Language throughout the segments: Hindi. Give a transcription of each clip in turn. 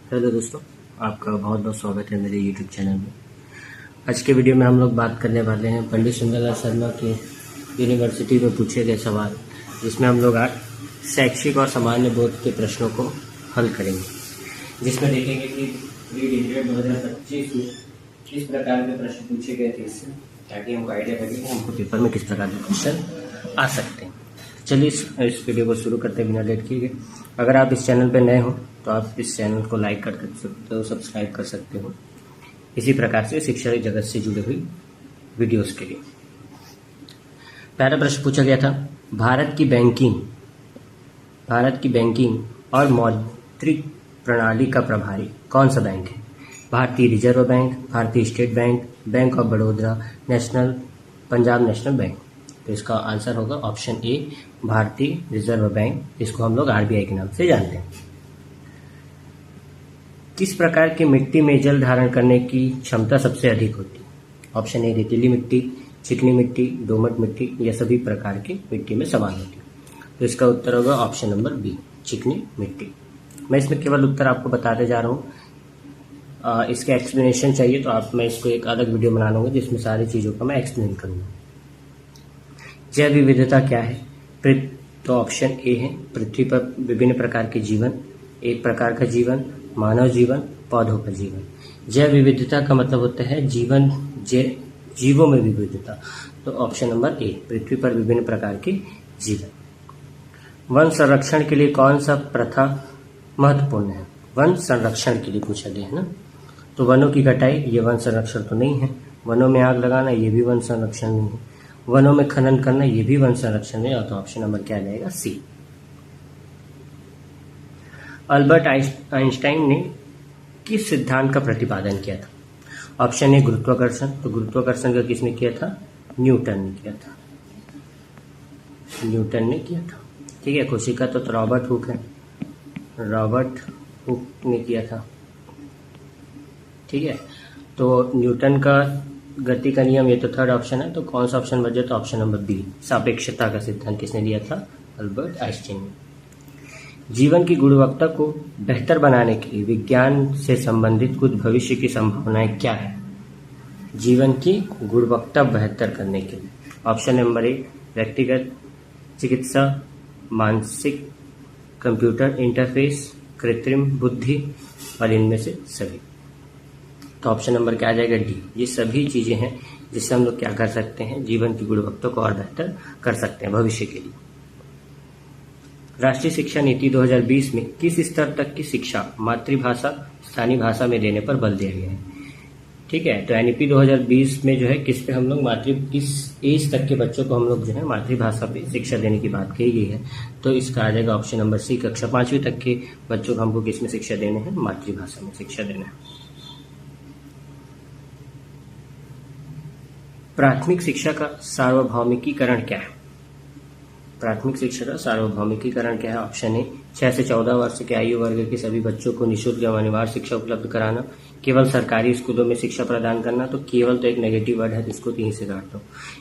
हेलो दोस्तों, आपका बहुत बहुत स्वागत है मेरे यूट्यूब चैनल में। आज के वीडियो में हम लोग बात करने वाले हैं पंडित सुंदरलाल शर्मा के यूनिवर्सिटी में पूछे गए सवाल, जिसमें हम लोग आज शैक्षिक और सामान्य बोध के प्रश्नों को हल करेंगे, जिसमें देखेंगे कि रीड इंडिया 2025 में किस प्रकार के प्रश्न पूछे गए थे इससे, ताकि हमको आइडिया लगे कि हमको पेपर में किस प्रकार के क्वेश्चन आ सकते हैं। चलिए इस वीडियो को शुरू करते हैं बिना लेट किए। अगर आप इस चैनल पर नए हो तो आप इस चैनल को लाइक कर सकते हो, सब्सक्राइब कर सकते हो, इसी प्रकार से शिक्षा जगत से जुड़ी हुई वीडियोस के लिए। पहला प्रश्न पूछा गया था, भारत की बैंकिंग और मौद्रिक प्रणाली का प्रभारी कौन सा बैंक है? भारतीय रिजर्व बैंक, भारतीय state bank, bank of Baroda, Punjab national bank. तो इसका आंसर होगा ऑप्शन ए, भारतीय रिजर्व बैंक, जिसको हम लोग आरबीआई के नाम से जानते हैं। किस प्रकार की मिट्टी में जल धारण करने की क्षमता सबसे अधिक होती है? ऑप्शन ए, रेतीली मिट्टी, चिकनी मिट्टी, दोमट मिट्टी, या सभी प्रकार की मिट्टी में समान होती है। तो इसका उत्तर होगा ऑप्शन नंबर बी, चिकनी मिट्टी। मैं इसमें केवल उत्तर आपको बताते जा रहा हूँ। इसके एक्सप्लेनेशन चाहिए तो मैं इसको एक अलग वीडियो बना लूँगा, जिसमें सारी चीज़ों का मैं एक्सप्लेन करूँगा। जैव विविधता क्या है? तो ऑप्शन ए है, पृथ्वी पर विभिन्न प्रकार के जीवन, एक प्रकार का जीवन, मानव जीवन, पौधों का जीवन। जैव विविधता का मतलब होता है जीवों में विविधता। तो ऑप्शन नंबर ए, पृथ्वी पर विभिन्न प्रकार के जीवन। वन संरक्षण के लिए कौन सा प्रथा महत्वपूर्ण है? वन संरक्षण के लिए पूछा गया है ना। तो वनों की कटाई, ये वन संरक्षण तो नहीं है। वनों में आग लगाना, ये भी वन संरक्षण नहीं है। वनों में खनन करना, ये भी वन संरक्षण है। तो ऑप्शन नंबर क्या जाएगा? सी। अल्बर्ट आइंस्टाइन ने किस सिद्धांत का प्रतिपादन किया था? ऑप्शन ए, गुरुत्वाकर्षण। तो गुरुत्वाकर्षण का किसने किया था? न्यूटन ने किया था। ठीक है। कोशिका तो रॉबर्ट हुक है, रॉबर्ट हुक ने किया था। ठीक है। तो न्यूटन का गति का नियम, ये तो थर्ड ऑप्शन है। तो कौन सा ऑप्शन बचे? तो ऑप्शन नंबर बी, सापेक्षता का सिद्धांत किसने दिया था? अल्बर्ट आइंस्टाइन ने। जीवन की गुणवत्ता को बेहतर बनाने के लिए विज्ञान से संबंधित कुछ भविष्य की संभावनाएं क्या है? जीवन की गुणवत्ता बेहतर करने के लिए ऑप्शन नंबर ए, व्यक्तिगत चिकित्सा, मानसिक कंप्यूटर इंटरफेस, कृत्रिम बुद्धि, और इनमें से सभी। तो ऑप्शन नंबर क्या आ जाएगा? डी। ये सभी चीजें हैं जिससे हम लोग क्या कर सकते हैं, जीवन की गुणवत्ता को और बेहतर कर सकते हैं भविष्य के लिए। राष्ट्रीय शिक्षा नीति 2020 में किस स्तर तक की शिक्षा मातृभाषा स्थानीय भाषा में देने पर बल दिया गया है? ठीक है। तो एनईपी 2020 में जो है किस पे हम लोग किस एज तक के बच्चों को हम लोग जो है मातृभाषा पे शिक्षा देने की बात कही गई है। तो इसका आ जाएगा ऑप्शन नंबर सी, कक्षा 5वीं तक के बच्चों को हमको किस में शिक्षा देने हैं? मातृभाषा में शिक्षा देना है। प्राथमिक शिक्षा का सार्वभौमिकीकरण क्या है? प्राथमिक शिक्षा का सार्वभौमिकीकरण क्या है? ऑप्शन ए, 6 से 14 वर्ष के आयु वर्ग के सभी बच्चों को निःशुल्क एवं अनिवार्य शिक्षा उपलब्ध कराना, केवल सरकारी स्कूलों में शिक्षा प्रदान करना। तो केवल तो एक नेगेटिव वर्ड है, तो इसको 3 से काट दो।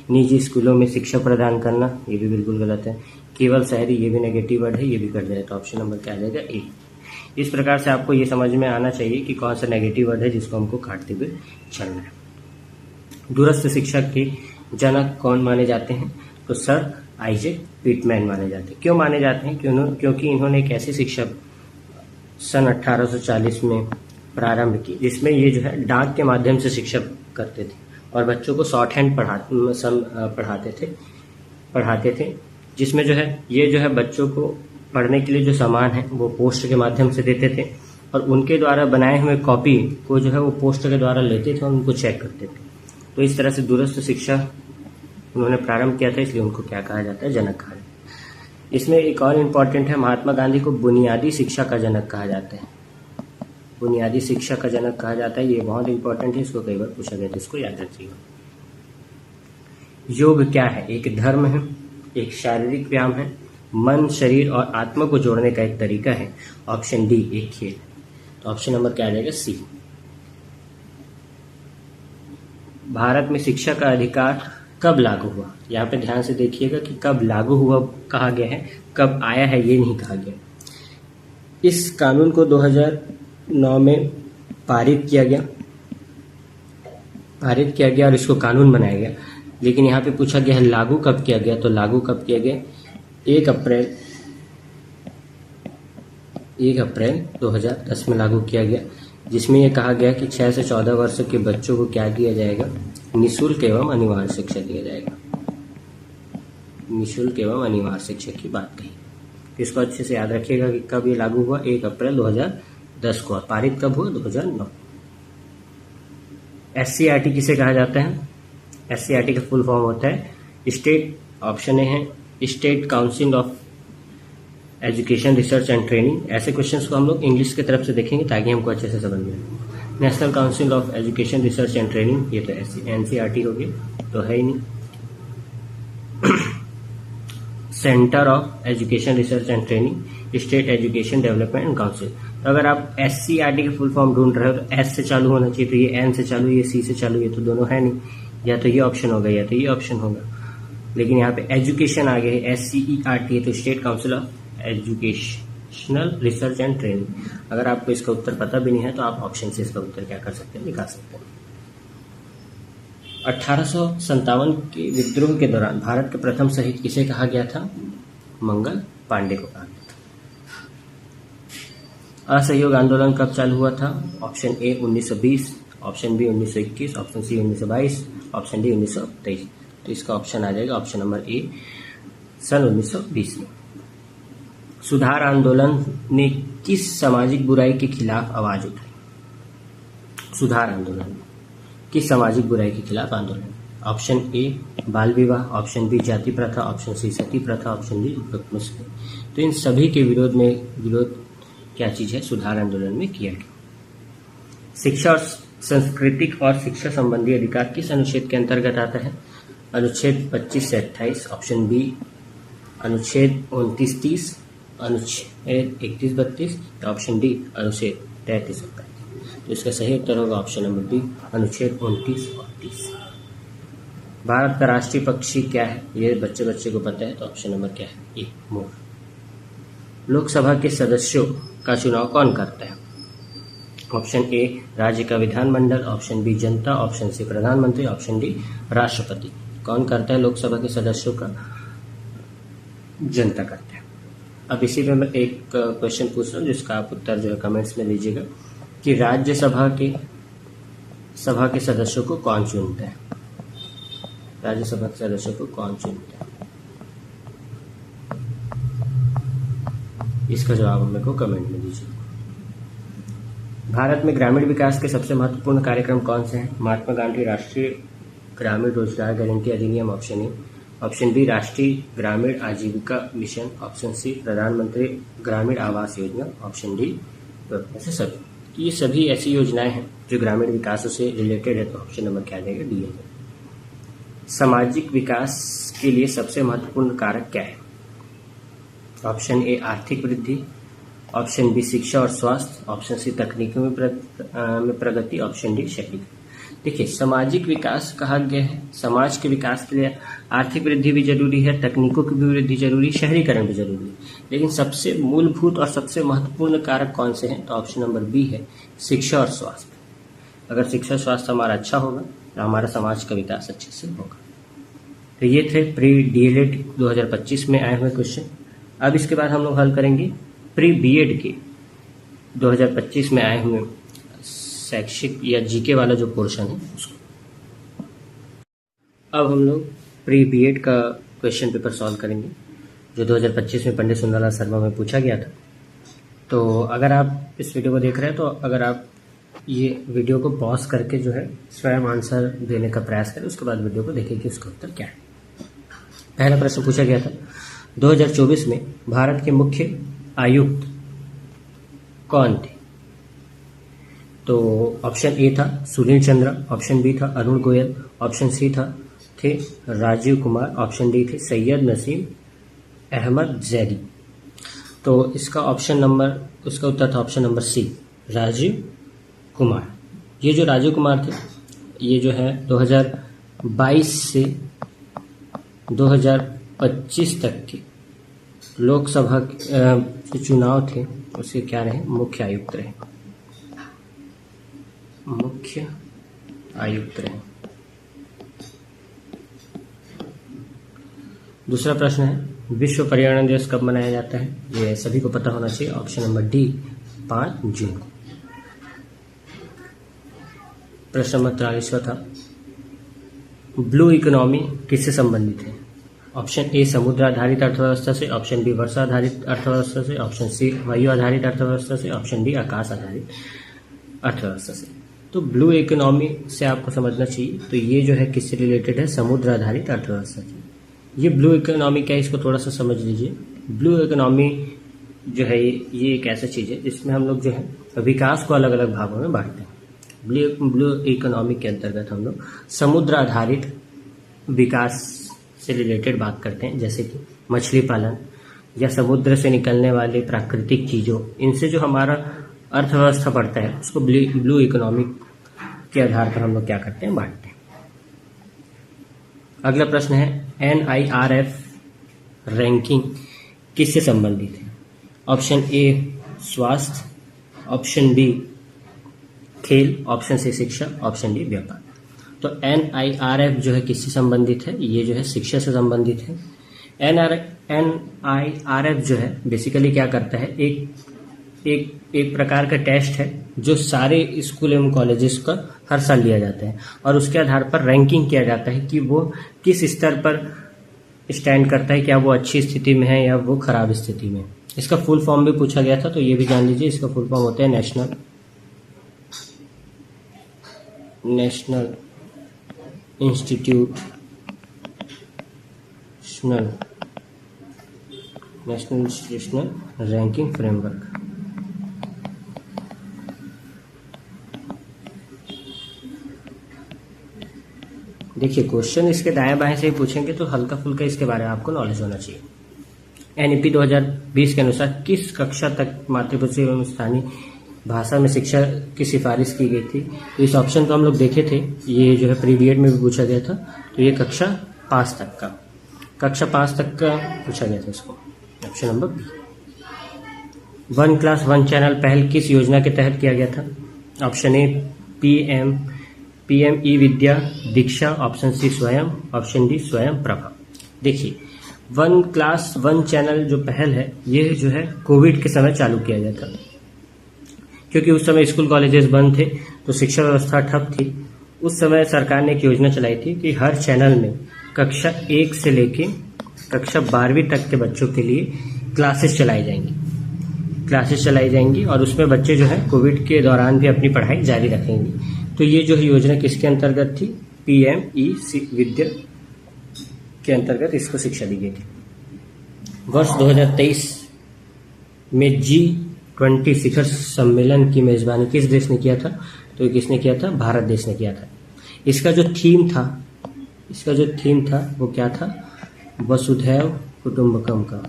निजी स्कूलों में शिक्षा प्रदान करना, ये भी बिल्कुल गलत है। केवल शहरी, ये भी नेगेटिव वर्ड है, ये भी कट जाए। तो ऑप्शन नंबर क्या आ जाएगा? ए। इस प्रकार से आपको ये समझ में आना चाहिए कि कौन सा नेगेटिव वर्ड है जिसको हमको काटते हुए चलना है। दूरस्थ शिक्षा के जनक कौन माने जाते हैं? तो सर आइजैक पिटमैन माने जाते हैं। क्यों माने जाते हैं? क्योंकि इन्होंने एक ऐसी शिक्षा सन 1840 में प्रारंभ की जिसमें ये जो है डाक के माध्यम से शिक्षा करते थे और बच्चों को शॉर्ट हैंड पढ़ाते थे, जिसमें जो है ये जो है बच्चों को पढ़ने के लिए जो सामान है वो पोस्ट के माध्यम से देते थे, और उनके द्वारा बनाए हुए कॉपी को जो है वो पोस्ट के द्वारा लेते थे और उनको चेक करते थे। तो इस तरह से दूरस्थ शिक्षा उन्होंने प्रारंभ किया था, इसलिए उनको क्या कहा जाता है? जनक कहा जाता है। इसमें एक और इम्पॉर्टेंट है, महात्मा गांधी को बुनियादी शिक्षा का जनक कहा जाता है। बुनियादी शिक्षा का जनक कहा जाता है, ये बहुत इंपॉर्टेंट है, इसको कई बार पूछा गया था, इसको याद रखिएगा। योग क्या है? एक धर्म है, एक शारीरिक व्यायाम है, मन, शरीर और आत्मा को जोड़ने का एक तरीका है। ऑप्शन डी, एक खेल। तो ऑप्शन नंबर क्या आ जाएगा? सी। भारत में शिक्षा का अधिकार कब लागू हुआ? यहाँ पे ध्यान से देखिएगा कि कब लागू हुआ कहा गया है, कब आया है ये नहीं कहा गया। इस कानून को 2009 में पारित किया गया और इसको कानून बनाया गया। लेकिन यहाँ पे पूछा गया है लागू कब किया गया, तो लागू कब किया गया 1 अप्रैल 2010 में लागू किया गया, जिसमें यह कहा गया कि 6 से 14 वर्ष के बच्चों को क्या दिया जाएगा, निःशुल्क एवं अनिवार्य शिक्षा दिया जाएगा। निःशुल्क एवं अनिवार्य शिक्षा की बात कही। इसको अच्छे से याद रखिएगा कि कब ये लागू हुआ, 1 अप्रैल 2010 को, और पारित कब हुआ, 2009। SCERT किसे कहा जाता है? SCERT का फुल फॉर्म होता है स्टेट, ऑप्शन ए है state council of education research and training. ऐसे क्वेश्चंस को हम लोग इंग्लिश की तरफ से देखेंगे ताकि हमको अच्छे से समझ में आए। National council of education research and training, ये तो NCERT हो गया, तो है ही नहीं। Centre of education research and training, state education development council. तो अगर आप SCERT के फुल फॉर्म ढूंढ रहे हो तो S से चालू होना चाहिए, तो ये N से चालू, ये C से चालू, ये तो दोनों है नहीं, या तो ये ऑप्शन होगा या तो ये ऑप्शन होगा। लेकिन यहाँ पे एजुकेशन आ गया है, SCERT, तो state council of educational research and training. अगर आपको इसका उत्तर पता भी नहीं है तो आप ऑप्शन से इसका उत्तर क्या कर सकते हैं, निकाल सकते हैं। 1857 के विद्रोह के दौरान भारत के प्रथम शहीद किसे कहा गया था? मंगल पांडे को कहा गया था। असहयोग आंदोलन कब चालू हुआ था? Option A 1920, option B 1921, option C 1922, option D 1923। तो इसका ऑप्शन आ जाएगा ऑप्शन नंबर ए, सन 1920 में। सुधार आंदोलन ने किस सामाजिक बुराई के खिलाफ आवाज उठाई? सुधार आंदोलन किस सामाजिक बुराई के खिलाफ आंदोलन? ऑप्शन ए बाल विवाह, ऑप्शन बी जाति प्रथा, ऑप्शन सी सती प्रथा, ऑप्शन डी मुस्लिम। तो इन सभी के विरोध क्या चीज है? सुधार आंदोलन में किया गया। शिक्षा और सांस्कृतिक और शिक्षा संबंधी अधिकार किस अनुच्छेद के अंतर्गत आता है? अनुच्छेद 25 से 28, ऑप्शन बी अनुच्छेद 29-30, अनुच्छेद 31-32, ऑप्शन डी अनुच्छेद 33-35। तो इसका सही उत्तर होगा ऑप्शन नंबर बी, अनुच्छेद 29 और 30। भारत का राष्ट्रीय पक्षी क्या है? ये बच्चे को पता है, तो ऑप्शन नंबर क्या है? ए, मोर। लोकसभा के सदस्यों का चुनाव कौन करता है? ऑप्शन ए राज्य का विधानमंडल, ऑप्शन बी जनता, ऑप्शन सी प्रधानमंत्री, ऑप्शन डी राष्ट्रपति। कौन करता है लोकसभा के सदस्यों का? जनता करता है। अब इसी में मैं एक क्वेश्चन पूछ रहा हूँ जिसका आप उत्तर जो है कमेंट्स में दीजिएगा कि राज्यसभा के सदस्यों को कौन चुनता है? राज्यसभा के सदस्यों को कौन चुनता है? इसका जवाब मेरे को कमेंट में दीजिए। भारत में ग्रामीण विकास के सबसे महत्वपूर्ण कार्यक्रम कौन से हैं? महात्मा गांधी राष्ट्रीय ग्रामीण रोजगार गारंटी अधिनियम, ऑप्शन ए, ऑप्शन बी राष्ट्रीय ग्रामीण आजीविका मिशन, ऑप्शन सी प्रधानमंत्री ग्रामीण आवास योजना, ऑप्शन डी से सभी। ये सभी ऐसी योजनाएं हैं जो ग्रामीण विकास से रिलेटेड है, तो ऑप्शन नंबर क्या आ जाएगा? डी है। सामाजिक विकास के लिए सबसे महत्वपूर्ण कारक क्या है? ऑप्शन ए आर्थिक वृद्धि, ऑप्शन बी शिक्षा और स्वास्थ्य, ऑप्शन सी तकनीकों में प्रगति, ऑप्शन डी शहरी। देखिए, सामाजिक विकास कहा गया है, समाज के विकास के लिए आर्थिक वृद्धि भी जरूरी है, तकनीकों की भी वृद्धि जरूरी, शहरीकरण भी जरूरी है। लेकिन सबसे मूलभूत और सबसे महत्वपूर्ण कारक कौन से हैं? तो ऑप्शन नंबर बी है, शिक्षा और स्वास्थ्य। अगर शिक्षा स्वास्थ्य हमारा अच्छा होगा तो हमारा समाज का विकास अच्छे से होगा। तो ये थे प्री DLED 2025 में आए हुए क्वेश्चन। अब इसके बाद हम लोग हल करेंगे प्री BEd के 2025 में आए हुए शैक्षिक या GK वाला जो पोर्शन है उसको। अब हम लोग प्री BEd का क्वेश्चन पेपर सॉल्व करेंगे जो 2025 में पंडित सुंदरलाल शर्मा में पूछा गया था। तो अगर आप इस वीडियो को देख रहे हैं तो अगर आप ये वीडियो को पॉज करके जो है स्वयं आंसर देने का प्रयास करें, उसके बाद वीडियो को देखें कि उसका उत्तर क्या है। पहला प्रश्न पूछा गया था 2024 में भारत के मुख्य आयुक्त कौन थे? तो ऑप्शन ए था सुनील चंद्रा, ऑप्शन बी था अरुण गोयल, ऑप्शन सी थे राजीव कुमार, ऑप्शन डी थे सैयद नसीम अहमद जैदी। तो इसका उसका उत्तर था option number C, Rajiv Kumar. ये जो राजीव कुमार थे ये जो है 2022 से 2025 तक के लोकसभा के चुनाव थे उसके क्या रहे? मुख्य आयुक्त रहे। मुख्य आयुक्त रहे। दूसरा प्रश्न है, विश्व पर्यावरण दिवस कब मनाया जाता है? ये सभी को पता होना चाहिए। ऑप्शन नंबर डी 5 जून को। प्रश्न नंबर 43वां था, ब्लू इकोनॉमी किससे संबंधित है? ऑप्शन ए समुद्र आधारित अर्थव्यवस्था से, ऑप्शन बी वर्षा आधारित अर्थव्यवस्था से, ऑप्शन सी वायु आधारित अर्थव्यवस्था से, ऑप्शन डी आकाश आधारित अर्थव्यवस्था से। तो ब्लू इकोनॉमी से आपको समझना चाहिए, तो ये जो है किससे रिलेटेड है? समुद्र आधारित अर्थव्यवस्था से। ये ब्लू इकोनॉमी क्या है, इसको थोड़ा सा समझ लीजिए। ब्लू इकोनॉमी जो है ये एक ऐसा चीज़ है जिसमें हम लोग जो है विकास को अलग अलग भागों में बांटते हैं। ब्लू इकोनॉमी के अंतर्गत हम लोग समुद्र आधारित विकास से रिलेटेड बात करते हैं, जैसे कि मछली पालन या समुद्र से निकलने वाले प्राकृतिक चीज़ों, इनसे जो हमारा अर्थव्यवस्था बढ़ता है उसको ब्लू इकोनॉमी के आधार पर हम लोग क्या करते हैं? बांटते हैं। अगला प्रश्न है, NIRF रैंकिंग किससे संबंधित है? ऑप्शन ए स्वास्थ्य, ऑप्शन बी खेल, ऑप्शन सी शिक्षा, ऑप्शन डी व्यापार। तो NIRF जो है किससे संबंधित है? ये जो है शिक्षा से संबंधित है। NIRF जो है बेसिकली क्या करता है, एक प्रकार का टेस्ट है जो सारे स्कूल एवं कॉलेजेस का हर साल लिया जाता है और उसके आधार पर रैंकिंग किया जाता है कि वो किस स्तर पर स्टैंड करता है, क्या वो अच्छी स्थिति में है या वो खराब स्थिति में। इसका फुल फॉर्म भी पूछा गया था, तो ये भी जान लीजिए। इसका फुल फॉर्म होता है नेशनल इंस्टीट्यूशनल रैंकिंग फ्रेमवर्क। देखिए, क्वेश्चन इसके दाएं बाएं से ही पूछेंगे तो हल्का फुल्का इसके बारे में आपको नॉलेज होना चाहिए। NEP 2020 के अनुसार किस कक्षा तक मातृभाषा एवं स्थानीय भाषा में शिक्षा की सिफारिश की गई थी? तो इस ऑप्शन को हम लोग देखे थे, ये जो है प्री BEd में भी पूछा गया था। तो ये कक्षा 5 तक का पूछा गया था इसको। Option number B. 1 class 1 channel पहल किस योजना के तहत किया गया था? Option A PM eVidya Diksha, option C Swayam, option D स्वयं प्रभा। देखिए, 1 क्लास 1 चैनल जो पहल है ये जो है कोविड के समय चालू किया गया था, क्योंकि उस समय स्कूल कॉलेजेस बंद थे तो शिक्षा व्यवस्था ठप थी। उस समय सरकार ने एक योजना चलाई थी कि हर चैनल में कक्षा 1 से लेके कक्षा 12वीं तक के बच्चों के लिए क्लासेस चलाई जाएंगी और उसमें बच्चे जो है कोविड के दौरान भी अपनी पढ़ाई जारी रखेंगे। तो ये जो योजना किसके अंतर्गत थी? PM ई-विद्या के अंतर्गत इसको शिक्षा दी गई थी। वर्ष 2023 में G20 शिखर सम्मेलन की मेजबानी किस देश ने किया था? तो किसने किया था? भारत देश ने किया था। इसका जो थीम था वो क्या था? वसुधैव कुटुंबकम का।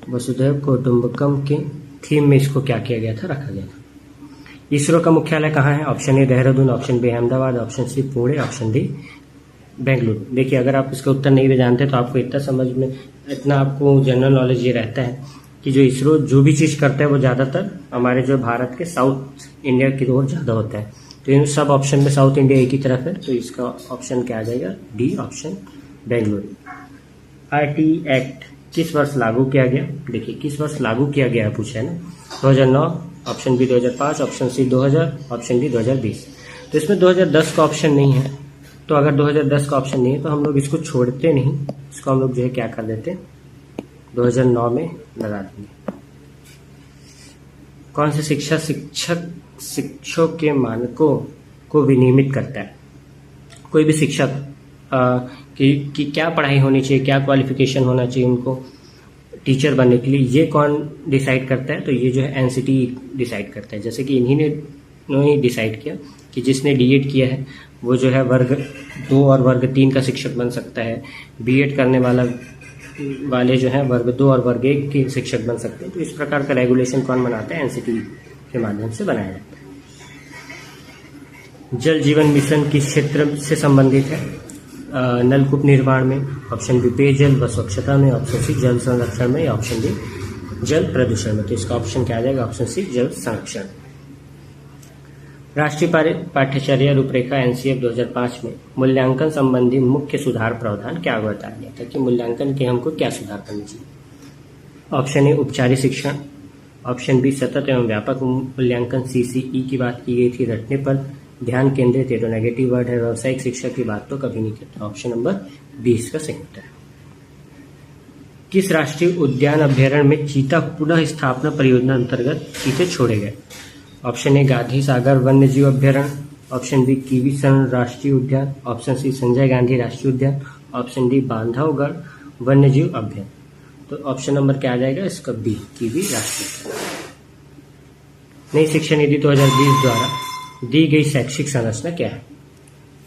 वसुधैव कुटुंबकम के थीम में इसको क्या किया गया था? रखा गया था। इसरो का मुख्यालय कहाँ है? Option A Dehradun, option B Ahmedabad, option C Pune, option D Bengaluru. देखिए, अगर आप इसका उत्तर नहीं भी जानते तो आपको इतना आपको जनरल नॉलेज ये रहता है कि जो इसरो जो भी चीज़ करता है वो ज़्यादातर हमारे जो भारत के साउथ इंडिया की ओर ज़्यादा होता है। तो इन सब ऑप्शन में साउथ इंडिया एक ही तरफ है, तो इसका ऑप्शन क्या आ जाएगा? D option Bengaluru. RTE act किस वर्ष लागू किया गया? देखिए, किस वर्ष लागू किया गया पूछा है ना। 2009, option B 2005, option C 2000, option D 2020। तो इसमें 2010 का ऑप्शन नहीं है, तो अगर 2010 का ऑप्शन नहीं है तो हम लोग इसको छोड़ते नहीं, इसको हम लोग जो है क्या कर देते हैं? 2009 में लगा देंगे। कौन से शिक्षकों के मानकों को विनियमित करता है? कोई भी शिक्षक कि क्या पढ़ाई होनी चाहिए, क्या क्वालिफिकेशन होना चाहिए उनको टीचर बनने के लिए, ये कौन डिसाइड करता है? तो ये जो है NCTE डिसाइड करता है। जैसे कि इन्होंने डिसाइड किया कि जिसने D.Ed किया है वो जो है वर्ग 2 और वर्ग 3 का शिक्षक बन सकता है। B.Ed करने वाले जो है वर्ग 2 और वर्ग 1 के शिक्षक बन सकते हैं। तो इस प्रकार का रेगुलेशन कौन बनाता है? NCTE के माध्यम से बनाया जाता है। जल जीवन मिशन किस क्षेत्र से संबंधित है? नलकूप निर्माण में, ऑप्शन बी पेयजल व स्वच्छता में, ऑप्शन सी जल संरक्षण में, ऑप्शन डी जल प्रदूषण में। तो इसका ऑप्शन क्या आ जाएगा? ऑप्शन सी, जल संरक्षण। राष्ट्रीय पाठ्यचर्या रूपरेखा एनसीएफ 2005 में मूल्यांकन संबंधी मुख्य सुधार प्रावधान क्या बताया गया था कि मूल्यांकन के हमको क्या सुधार करना चाहिए? ऑप्शन ए, उपचारिक शिक्षण। ऑप्शन बी, सतत एवं व्यापक मूल्यांकन सीसीई की बात की गई थी, रटने पर ध्यान केंद्रित, ये तो नेगेटिव वर्ड है। व्यावसायिक शिक्षा की बात तो कभी नहीं करता। ऑप्शन नंबर बी इसका सही उत्तर है। किस राष्ट्रीय उद्यान अभ्यारण्य में चीता पुनः स्थापना परियोजना अंतर्गत चीते छोड़े गए? ऑप्शन ए, गांधी सागर वन्य जीव अभ्यारण्य। ऑप्शन बी, कीवीसरण राष्ट्रीय उद्यान। ऑप्शन सी, संजय गांधी राष्ट्रीय उद्यान। ऑप्शन डी, बांधवगढ़ वन्य जीव अभ्यारण्य। तो ऑप्शन नंबर क्या आ जाएगा इसका? बी, कीवी राष्ट्रीय उद्यान। नई शिक्षा नीति 2020 द्वारा दी गई शैक्षिक संरचना क्या है?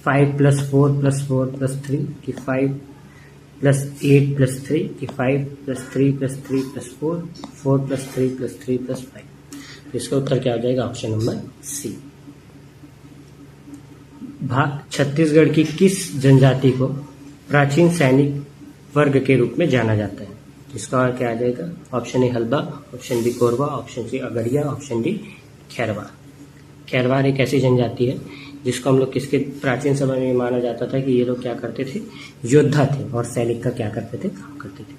5+4+4+3 की 5+8+3 की 5+3+3+4, 4+3+3+5। तो इसका उत्तर क्या हो जाएगा? ऑप्शन नंबर सी। छत्तीसगढ़ की किस जनजाति को प्राचीन सैनिक वर्ग के रूप में जाना जाता है? इसका क्या आ जाएगा? Option A, Halba. Option B, Korba. Option C, Agaria. Option D, Khairwar. Khairwar एक ऐसी जनजाति है जिसको हम लोग किसके प्राचीन समय में माना जाता था कि ये लोग क्या करते थे? योद्धा थे और सैनिक का क्या करते थे? काम करते थे।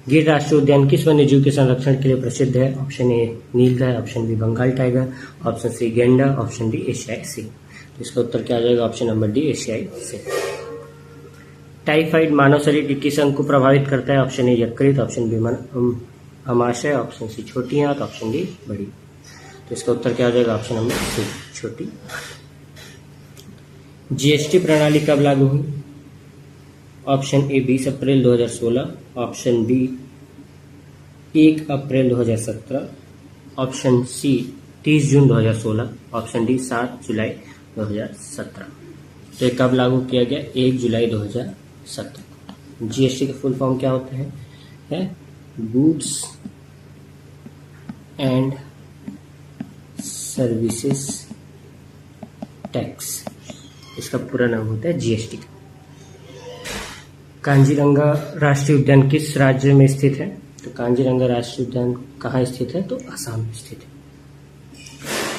गिर राष्ट्रीय उद्यान किस वन्य जीव के संरक्षण के लिए प्रसिद्ध है? ऑप्शन ए, नीलगाय। Option B, Bengal tiger. Option C, गेंडा। ऑप्शन डी, एशियाई सिंह। तो इसका उत्तर क्या आ जाएगा? ऑप्शन नंबर डी, एशियाई सिंह। टाइफाइड मानव शरीर के किस अंग को प्रभावित करता है? ऑप्शन ए, यकृत। ऑप्शन बी, अमाशय। ऑप्शन सी, छोटी आंत। ऑप्शन डी, बड़ी। तो इसका उत्तर क्या हो जाएगा? ऑप्शन नंबर सी, छोटी। जीएसटी प्रणाली कब लागू हुई? Option A, 20 April 2016। Option B, 1 April 2017। Option C, 30 June 2016। Option D, 7 जुलाई 2017। तो ये कब लागू किया गया? 1 जुलाई 2017। जीएसटी का फुल फॉर्म क्या होता है? Goods and services tax. इसका पूरा नाम होता है जीएसटी। कांजीरंगा राष्ट्रीय उद्यान किस राज्य में स्थित है? तो कांजीरंगा राष्ट्रीय उद्यान कहाँ स्थित है? तो असम में स्थित है।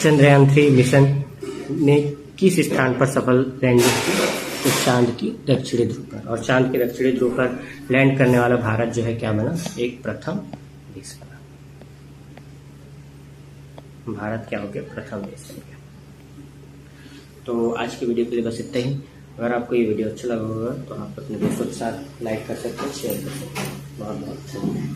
चंद्रयान 3 मिशन ने किस स्थान पर सफल लैंडिंग की? तो चांद की दक्षिणी ध्रुव पर। और चांद के दक्षिणी ध्रुव पर लैंड करने वाला भारत जो है क्या बना? एक प्रथम देश बना। भारत क्या हो गया? प्रथम देश बन गया। तो आज की वीडियो के लिए बस इतना ही। अगर आपको ये वीडियो अच्छा लगा होगा तो आप अपने दोस्तों के साथ लाइक कर सकते हैं, शेयर कर सकते हैं। बहुत बहुत धन्यवाद।